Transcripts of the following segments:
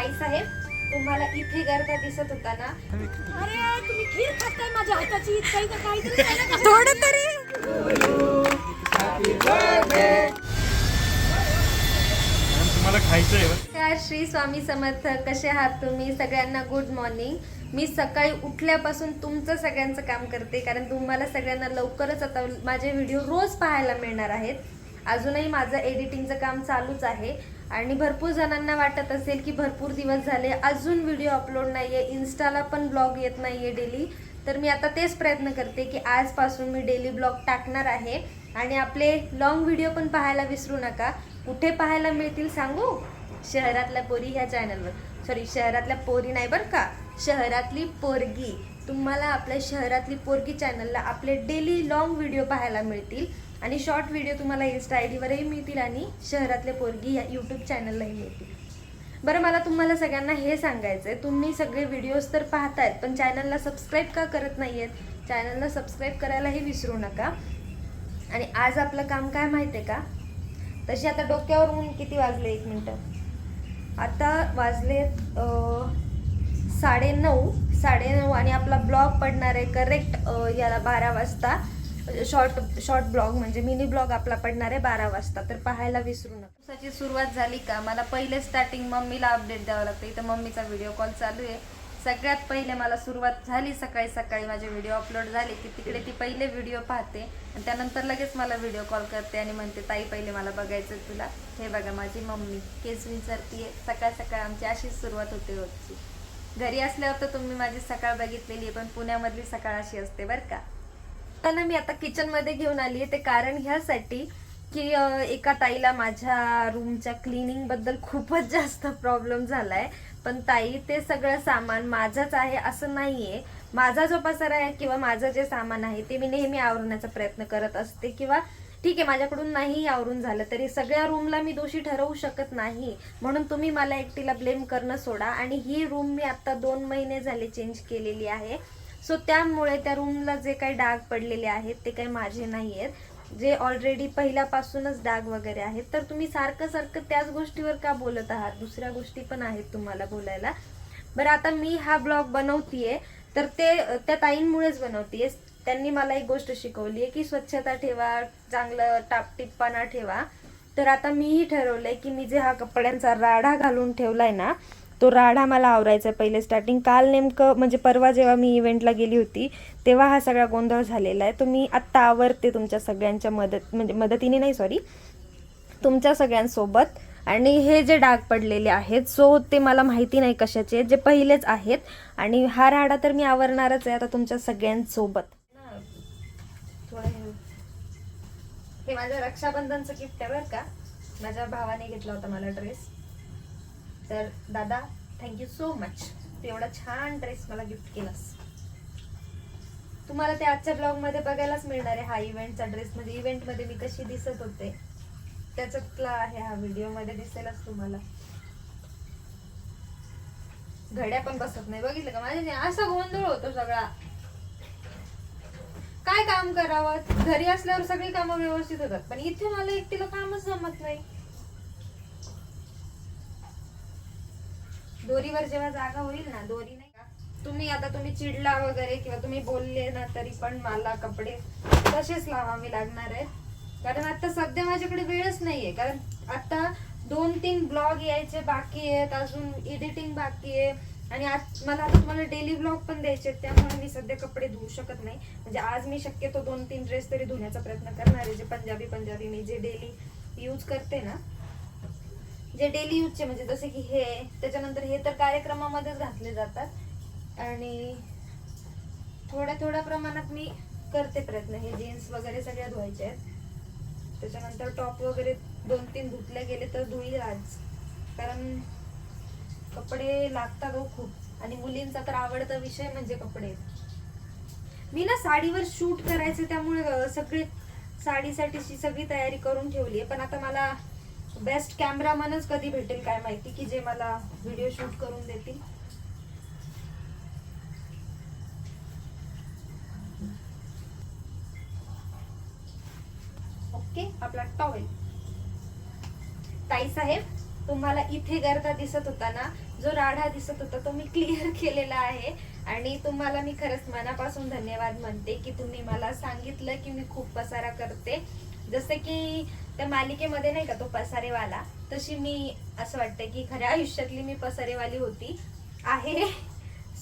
ताई साहेब, तुम्हाला इथे गर्दा दिसत होता ना? अरे तुम्ही खीर खाताय माझ्या हाताची काही तर काहीतरी सांगा कसं. थोडं तरी तुम्हाला खायचं आहे. नमस्कार, श्री स्वामी समर्थ. कसे आहात तुम्ही? सगळ्यांना गुड मॉर्निंग. मी सकाळी उठल्यापासून तुमचं सगळ्यांचं काम करते, कारण तुम्हाला सगळ्यांना लवकरच आता माझे व्हिडिओ रोज पाहायला मिळणार आहेत. अजूनही माझं एडिटिंगचं काम चालूच आहे आणि भरपूर जणांना वाटत असेल की भरपूर दिवस झाले अजून व्हिडिओ अपलोड नाही आहे, इन्स्टाला पण ब्लॉग येत नाही आहे डेली. तर मी आता तेच प्रयत्न करते की आजपासून मी डेली ब्लॉग टाकणार आहे. आणि आपले लॉंग व्हिडिओ पण पाहायला विसरू नका. कुठे पाहायला मिळतील सांगू? शहरातल्या पोरी ह्या चॅनलवर. सॉरी, शहरातल्या पोरी नाही बरं का, शहरातली पोरगी. तुम्हाला आपल्या शहरातली पोरगी चॅनलला आपले डेली लॉंग व्हिडिओ पाहायला मिळतील आणि शॉर्ट व्हिडिओ तुम्हाला इन्स्टा आय डीवरही मिळतील आणि शहरातल्या पोरगी या यूट्यूब चॅनललाही मिळतील. बरं, मला तुम्हाला सगळ्यांना हे सांगायचं आहे, तुम्ही सगळे व्हिडिओज तर पाहतायत पण चॅनलला सबस्क्राईब का करत नाही आहेत? चॅनलला सबस्क्राईब करायलाही विसरू नका. आणि आज आपलं काम काय माहिती आहे का? तशी आता डोक्यावर ऊन किती वाजले, 1 मिनटं, आता वाजलेत 9:30 आणि आपला ब्लॉग पडणार आहे करेक्ट याला 12 वाजता. शॉर्ट ब्लॉग म्हणजे मिनी ब्लॉग आपला पडणार आहे 12 वाजता. तर पाहायला विसरू नका. दिवसाची सुरुवात झाली का मला पहिले स्टार्टिंग मम्मीला अपडेट द्यावं लागतं. इथं मम्मीचा व्हिडिओ कॉल चालू आहे. सगळ्यात पहिले मला सुरुवात झाली सकाळी सकाळी माझे व्हिडिओ अपलोड झाले की तिकडे ती पहिले व्हिडिओ पाहते आणि त्यानंतर लगेच मला व्हिडिओ कॉल करते आणि म्हणते ताई पहिले मला बघायचं तुला. हे बघा माझी मम्मी केस विचारतीये. सकाळ सकाळ आमची अशीच सुरुवात होते रोजची. घरी असल्यावर तर तुम्ही माझी सकाळ बघितलेली आहे, पण पुण्यामधली सकाळ अशी असते बरं का. त्यांना मी आता किचनमध्ये घेऊन आली आहे. ते कारण ह्यासाठी की एका ताईला माझ्या रूमच्या क्लिनिंगबद्दल खूपच जास्त प्रॉब्लेम झाला आहे. पण ताई, ते सगळं सामान माझंच आहे असं नाही आहे. माझा जो पसारा आहे किंवा माझं जे सामान आहे ते मी नेहमी आवरण्याचा प्रयत्न करत असते, किंवा ठीक आहे माझ्याकडून नाही आवरून झालं तरी सगळ्या रूमला मी दोषी ठरवू शकत नाही. म्हणून तुम्ही मला एकटीला ब्लेम करणं सोडा. आणि ही रूम मी आता 2 महिने झाले चेंज केलेली आहे. सो त्यामुळे त्या रूमला जे काही डाग पडलेले आहेत ते काही माझे नाही आहेत, जे ऑलरेडी पहिल्यापासूनच डाग वगैरे आहेत. तर तुम्ही सारखं सारखं त्याच गोष्टीवर का बोलत आहात? दुसऱ्या गोष्टी पण आहेत तुम्हाला बोलायला. बरं, आता मी हा ब्लॉग बनवतीये तर ते त्या ताईंमुळेच बनवतीये. त्यांनी मला एक गोष्ट शिकवली आहे की स्वच्छता ठेवा, चांगलं टापटिप्पणा ठेवा. तर आता मीही ठरवलंय की मी जे हा कपड्यांचा राडा घालून ठेवलाय ना, तो राडा मला आवरायचा आहे. पहिले स्टार्टिंग काल नेमकं म्हणजे परवा जेव्हा मी इव्हेंटला गेली होती तेव्हा हा सगळा गोंधळ झालेला आहे. तो मी आत्ता आवरते तुमच्या सगळ्यांच्या मदतीने नाही, सॉरी, तुमच्या सगळ्यांसोबत. आणि हे जे डाग पडलेले आहेत सो ते मला माहिती नाही कशाचे, जे पहिलेच आहेत. आणि हा राडा तर मी आवरणारच आहे आता तुमच्या सगळ्यांसोबत. हे माझं रक्षाबंधनचं गिफ्ट आहे बरं का. माझ्या भावाने घेतला होता मला ड्रेस. तर दादा, थँक्यू सो मच. तू एवढा छान ड्रेस मला गिफ्ट केलास. तुम्हाला ते आजच्या ब्लॉग मध्ये बघायलाच मिळणार आहे. हा इव्हेंटचा ड्रेस, म्हणजे इव्हेंट मध्ये मी कशी दिसत होते त्याच्यातला आहे हा व्हिडिओ मध्ये, दिसेलच तुम्हाला. घड्या पण बसत नाही, बघितलं का माझ्या? असा गोंधळ होतो सगळा. काय काम करावं? घरी असल्यावर सगळी कामं व्यवस्थित होतात, पण इथे मला एकटीला कामच जमत नाही. दोरीवर जेव्हा जागा होईल ना, दोरी नाही का, तुम्ही चिडला वगैरे किंवा तुम्ही बोलले ना तरी पण मला कपडे तसेच लावावे लागणार आहेत. कारण आता सध्या माझ्याकडे वेळच नाहीये. कारण आता 2-3 ब्लॉग यायचे बाकी आहेत, अजून एडिटिंग बाकी आहे आणि आज मला आता तुम्हाला डेली ब्लॉग पण द्यायचे आहेत. त्यामुळे मी सध्या कपडे धुवू शकत नाही. म्हणजे आज मी शक्यतो 2-3 ड्रेस तरी धुण्याचा प्रयत्न करणार आहे, जे पंजाबी मी जे डेली यूज करते ना, जे डेली यूजचे, म्हणजे जसे की हे, त्याच्यानंतर हे तर कार्यक्रमामध्येच घातले जातात आणि थोड्या प्रमाणात मी करते प्रयत्न. हे जीन्स वगैरे सगळ्या धुवायचे आहेत. त्याच्यानंतर टॉप वगैरे 2-3 धुतले गेले तर धुईल आज, कारण कपडे लागतात हो खूप. आणि मुलींचा तर आवडता विषय म्हणजे कपडे. मी ना साडीवर शूट करायचे, त्यामुळे सगळी साडीसाठीची सगळी तयारी करून ठेवली आहे. पण आता मला बेस्ट कॅमेरामनच कधी भेटेल काय माहिती, की जे मला व्हिडिओ शूट करून देतील. ओके, आपला टॉवेल. ताई साहेब, तुम्हाला इथे गर्दा दिसत होता ना, जो राडा दिसत होता तो मी क्लिअर केलेला आहे. आणि तुम्हाला मी खरंच मनापासून धन्यवाद म्हणते की तुम्ही मला सांगितलं की मी खूप पसारा करते. जसं की त्या मालिकेमध्ये नाही का तो पसारेवाला, तशी मी असं वाटतं की खऱ्या आयुष्यातली मी पसारेवाली होती आहे.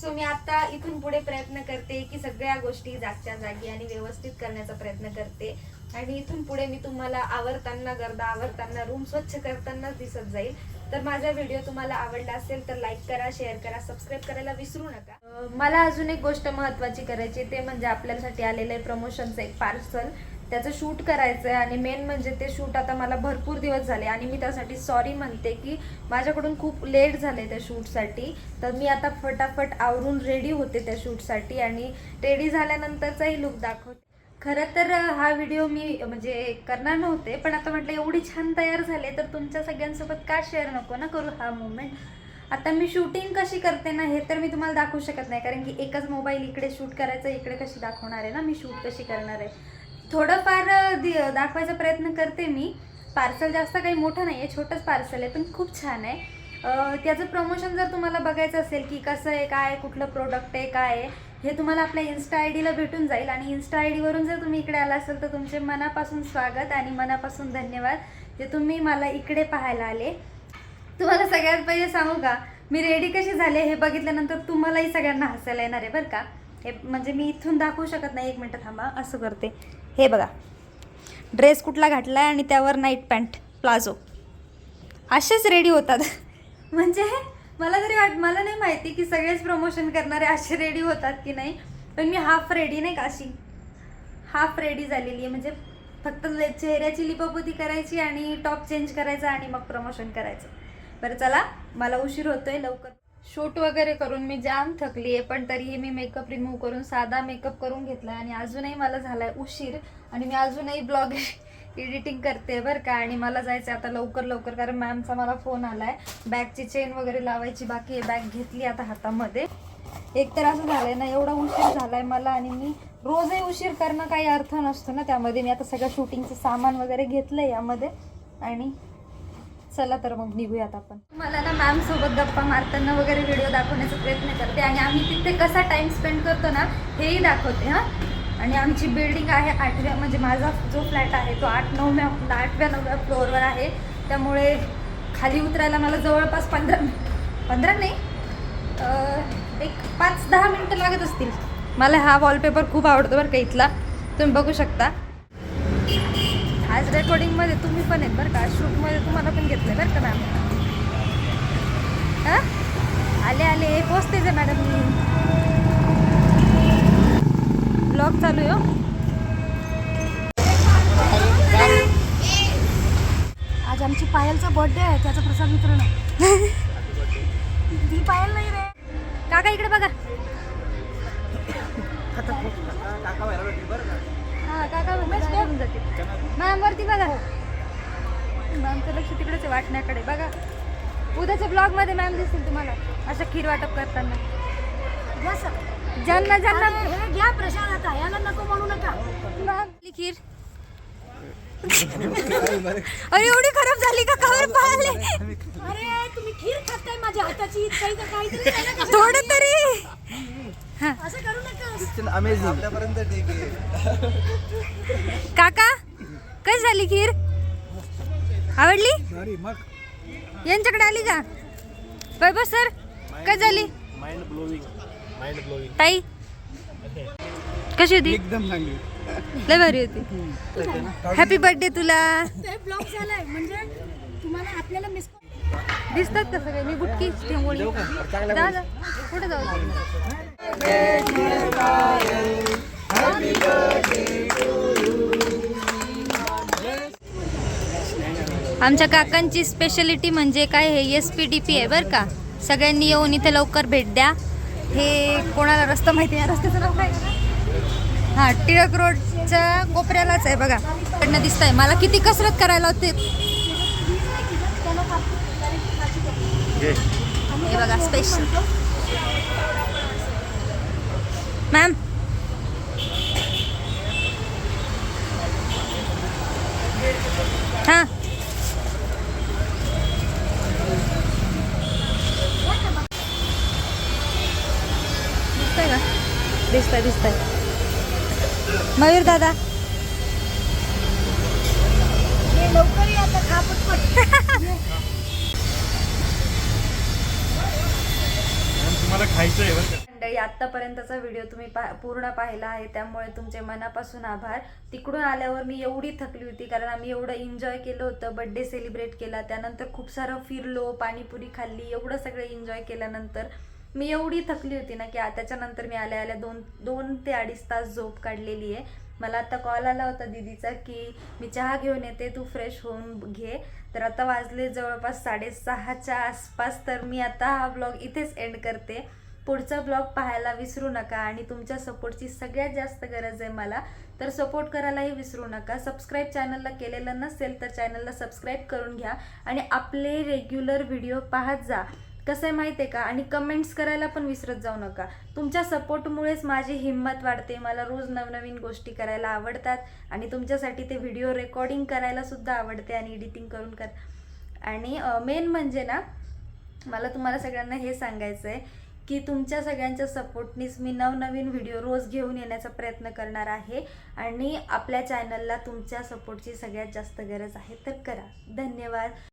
सो मी आता इथून पुढे प्रयत्न करते की सगळ्या गोष्टी जागच्या जागी आणि व्यवस्थित करण्याचा प्रयत्न करते. आणि इथून पुढे मी तुम्हाला आवरताना, गर्दा आवरताना, रूम स्वच्छ करतानाच दिसत जाईल. तर माझा व्हिडिओ तुम्हाला आवडला असेल तर लाईक करा, शेअर करा, सबस्क्राईब करायला विसरू नका. मला अजून एक गोष्ट महत्त्वाची करायची, ते म्हणजे आपल्यासाठी आलेलं आहे प्रमोशनचं एक पार्सल. त्याचं शूट करायचं आहे आणि मेन म्हणजे ते शूट आता मला भरपूर दिवस झाले आणि मी त्यासाठी सॉरी म्हणते की माझ्याकडून खूप लेट झाले त्या शूटसाठी. तर मी आता फटाफट आवरून रेडी होते त्या शूटसाठी आणि रेडी झाल्यानंतरचाही लुक दाखवते. खरं तर हा व्हिडिओ मी म्हणजे करणार नव्हते, पण आता म्हटलं एवढी छान तयार झाले तर तुमच्या सगळ्यांसोबत का शेअर नको ना करू हा मोमेंट. आता मी शूटिंग कशी करते ना हे तर मी तुम्हाला दाखवू शकत नाही, कारण की एकच मोबाईल इकडे शूट करायचं, इकडे कशी दाखवणार आहे ना मी शूट कशी करणार आहे. थोडंफार दाखवायचा प्रयत्न करते मी. पार्सल जास्त काही मोठं नाही आहे, छोटंच पार्सल आहे पण खूप छान आहे. त्याचं प्रमोशन जर तुम्हाला बघायचं असेल की कसं आहे, काय, कुठलं प्रोडक्ट आहे, काय आहे, हे तुम्हाला आपल्या इन्स्टा आय डीला भेटून जाईल. आणि इन्स्टा आय डीवरून जर तुम्ही इकडे आला असेल तर तुमचे मनापासून स्वागत आणि मनापासून धन्यवाद जे तुम्ही मला इकडे पाहायला आले. तुम्हाला सगळ्यात पहिले सांगू का, मी रेडी कशी झाले हे बघितल्यानंतर तुम्हालाही सगळ्यांना हसायला येणार आहे बरं का. हे म्हणजे मी इथून दाखवू शकत नाही, एक मिनटं थांबा, असं करते. हे बघा, ड्रेस कुठला घातला आहे आणि त्यावर नाईट पॅन्ट, प्लाझो, असेच रेडी होतात. म्हणजे मला नाही माहिती की सगळेच प्रमोशन करणारे असे रेडी होतात की नाही, पण मी हाफ रेडी नाही का, अशी हाफ रेडी झालेली आहे. म्हणजे फक्त चेहऱ्याची लिपापोती करायची आणि टॉप चेंज करायचा आणि मग प्रमोशन करायचं. बरं चला, मला उशीर होतोय, लवकर शूट वगैरे करून मी जाम थकली आहे, पण तरीही मी मेकअप रिमूव्ह करून साधा मेकअप करून घेतला आणि अजूनही मला झाला आहे उशीर आणि मी अजूनही ब्लॉग एडिटिंग करते बरं का. आणि मला जायचं आता लवकर, कारण मॅमचा मला फोन आला आहे. बॅगची चेन वगैरे लावायची बाकी आहे, बॅग घेतली आता हातामध्ये. एक तर असं झालं आहे ना, एवढा उशीर झाला आहे मला आणि मी रोजही उशीर करणं काही अर्थ नसतो ना त्यामध्ये. मी आता सगळं शूटिंगचं सामान वगैरे घेतलं आहे यामध्ये आणि चला तर मग निघूयात आपण. मला ना मॅम सोबत गप्पा मारताना वगैरे व्हिडिओ दाखवण्याचा प्रयत्न करते आणि आम्ही तिथे कसा टाइम स्पेंड करतो ना हेही दाखवते हां. आणि आमची बिल्डिंग आहे 8व्या, म्हणजे माझा जो फ्लॅट आहे तो 8व्या-9व्या फ्लोअरवर आहे. त्यामुळे खाली उतरायला मला जवळपास 15 नाही, एक 5-10 मिनटं लागत असतील. मला हा वॉलपेपर खूप आवडतो बरं का इथला, तुम्ही बघू शकता. आज रेकॉर्डिंगमध्ये तुम्ही पण आहेत बरं का, शूटमध्ये तुम्हाला पण घेतलं बरं का मॅम. हां आले पोचतेच आहे मॅडम, मी ब्लॉग चालू आहे. आज आमची पायलचा बर्थडे आहे, त्याचा प्रसाद वितरण आहे. ती पायल नाही रे काका इकडे बघा. हां काका घेऊन जाते मॅम वरती बघा. मॅमचं लक्ष तिकडेच आहे, वाटण्याकडे बघा. उद्याच्या ब्लॉगमध्ये मॅम दिसतील तुम्हाला अशा खीर वाटप करताना. ज्यांना हे घ्या प्रसाद, आता याला नको म्हणू नका. मॅम खीर अरे एवढी खराब झाली का, खबर पाहिले. अरे तुम्ही खीर खाताय माझ्या हाताची, काही तर काहीतरी आहे ना. थोडं तरी असं करू नका. आपल्यापर्यंत ठीक आहे. काका कशी झाली खीर, आवडली. यांच्याकडे आली का वैभव सर, कशी झाली. Mind blowing. ताई कशी होती. एकदम चांगली, लय भारी होती. हॅपी बर्थडे तुला. ते ब्लॉग झालाय म्हणजे तुम्हाला आपल्याला मिस दिसतात का सगळे. मी बुटकी ठेवली. जा कुठे जाऊ. आमच्या काकांची स्पेशलिटी म्हणजे काय, हे SPDP आहे बरं का. सगळ्यांनी येऊन इथे लवकर भेट द्या. हे कोणाला रस्ता माहिती आहे, रस्त्याचं नाव काय. हां टिळक रोडच्या कोपऱ्यालाच आहे बघा. इकडनं दिसतंय. मला किती कसरत करायला होते. हे बघा स्पेशल. मॅम हां दिसतंय मयूर दादा ये लवकर ये आता, खा पटपट. मॅडम तुम्हाला खायचं आहे बरं का. मंडळी, आत्तापर्यंतचा व्हिडिओ तुम्ही पूर्ण पाहिला आहे, त्यामुळे तुमचे मनापासून आभार. तिकडून आल्यावर मी एवढी थकली होती, कारण आम्ही एवढं एन्जॉय केलं होतं, बड्डे सेलिब्रेट केला, त्यानंतर खूप सारं फिरलो, पाणीपुरी खाल्ली, एवढं सगळं एन्जॉय केल्यानंतर मी एवढी थकली होती ना की त्याच्यानंतर मी आल्या 2 ते 2.5 तास झोप काढलेली आहे. मला आता कॉल आला होता दीदीचा की मी चहा घेऊन येते, तू फ्रेश होऊन घे. तर आता वाजले जवळपास 6:30च्या आसपास. तर मी आता हा ब्लॉग इथेच एंड करते. पुढचा ब्लॉग पाहायला विसरू नका आणि तुमच्या सपोर्टची सगळ्यात जास्त गरज आहे मला, तर सपोर्ट करायलाही विसरू नका. सबस्क्राईब चॅनलला केलेलं नसेल तर चॅनलला सबस्क्राईब करून घ्या आणि आपले रेग्युलर व्हिडिओ पाहत जा. कसं आहे माहिती आहे का, आणि कमेंट्स करायला पण विसरत जाऊ नका. तुमच्या सपोर्टमुळेच माझी हिंमत वाढते, मला रोज नवनवीन गोष्टी करायला आवडतात आणि तुमच्यासाठी ते व्हिडिओ रेकॉर्डिंग करायला सुद्धा आवडते आणि एडिटिंग करून आणि मेन म्हणजे ना, मला तुम्हाला सगळ्यांना हे सांगायचं आहे की तुमच्या सगळ्यांच्या सपोर्टनीच मी नवनवीन व्हिडिओ रोज घेऊन येण्याचा प्रयत्न करणार आहे आणि आपल्या चॅनलला तुमच्या सपोर्टची सगळ्यात जास्त गरज आहे. तर करा. धन्यवाद.